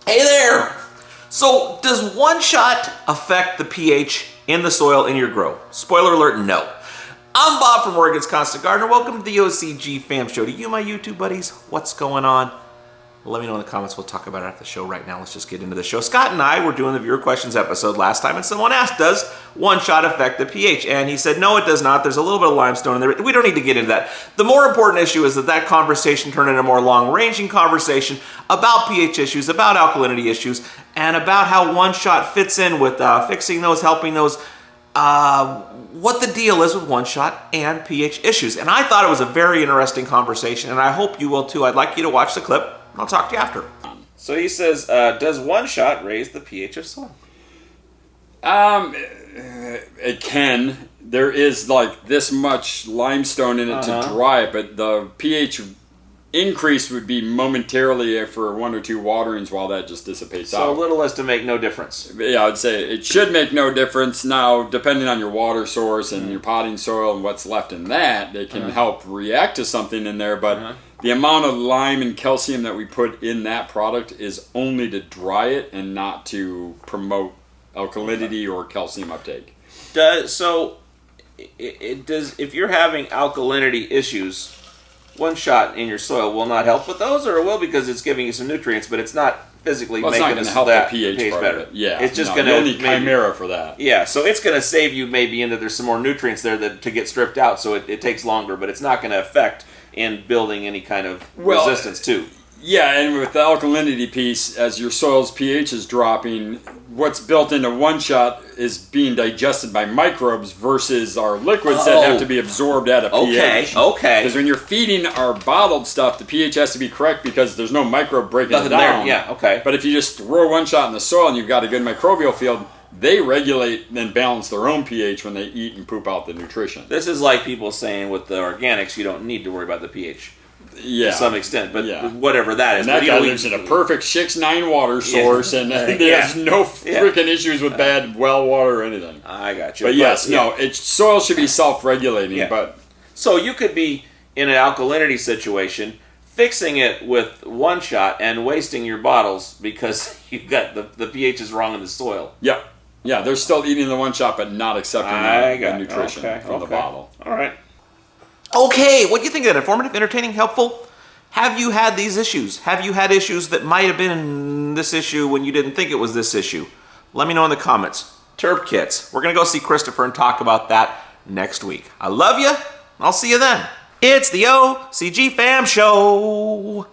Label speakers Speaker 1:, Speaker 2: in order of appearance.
Speaker 1: Hey there! So, does one shot affect the pH in the soil in your grow? Spoiler alert, no. I'm Bob from Oregon's Constant Gardener. Welcome to the OCGFAM show. To you, my YouTube buddies, what's going on? Let me know in the comments. We'll talk about it after the show. Right now, let's just get into the show. Scott and I were doing the viewer questions episode last time, and someone asked, does one shot affect the pH? And he said, no, it does not. There's a little bit of limestone in there. We don't need to get into that. The more important issue is that conversation turned into a more long-ranging conversation about pH issues, about alkalinity issues, and about how one shot fits in with fixing those, helping those, what the deal is with one shot and pH issues. And I thought it was a very interesting conversation, and I hope you will too. I'd like you to watch the clip. I'll talk to you after. So he says, does one shot raise the pH of soil?
Speaker 2: It can. There is like this much limestone in it to dry it, but the pH increase would be momentarily for one or two waterings while that just dissipates out.
Speaker 1: So little as to make no difference.
Speaker 2: Yeah, I'd say it should make no difference. Now, depending on your water source and your potting soil and what's left in that, they can help react to something in there, but the amount of lime and calcium that we put in that product is only to dry it and not to promote alkalinity or calcium uptake.
Speaker 1: So, if you're having alkalinity issues, one shot in your soil will not help with those, or it will because it's giving you some nutrients, but it's not physically making
Speaker 2: it help
Speaker 1: that
Speaker 2: the pH
Speaker 1: better.
Speaker 2: Yeah,
Speaker 1: it's just going to
Speaker 2: need chimera for that.
Speaker 1: Yeah, so it's going to save you maybe into there's some more nutrients there to get stripped out, so it takes longer, but it's not going to affect in building any kind of resistance too.
Speaker 2: Yeah, and with the alkalinity piece, as your soil's pH is dropping, what's built into one shot is being digested by microbes versus our liquids that have to be absorbed at a pH.
Speaker 1: Okay.
Speaker 2: Because when you're feeding our bottled stuff, the pH has to be correct because there's no microbe breaking it down.
Speaker 1: There. Yeah, okay.
Speaker 2: But if you just throw one shot in the soil and you've got a good microbial field, they regulate and balance their own pH when they eat and poop out the nutrition.
Speaker 1: This is like people saying with the organics, you don't need to worry about the pH.
Speaker 2: Yeah,
Speaker 1: to some extent, but whatever that is.
Speaker 2: And that guy lives in a perfect 6-9 water source, and he has no freaking issues with bad well water or anything.
Speaker 1: I got you.
Speaker 2: But yes, soil should be self-regulating.
Speaker 1: Yeah.
Speaker 2: But
Speaker 1: so you could be in an alkalinity situation, fixing it with one shot and wasting your bottles because you've got the pH is wrong in the soil.
Speaker 2: Yeah, they're still eating the one shot, but not accepting the nutrition from the bottle.
Speaker 1: All right. Okay, what do you think of that? Informative, entertaining, helpful? Have you had these issues? Have you had issues that might have been this issue when you didn't think it was this issue? Let me know in the comments. Turp kits. We're going to go see Christopher and talk about that next week. I love you. I'll see you then. It's the OCG Fam Show.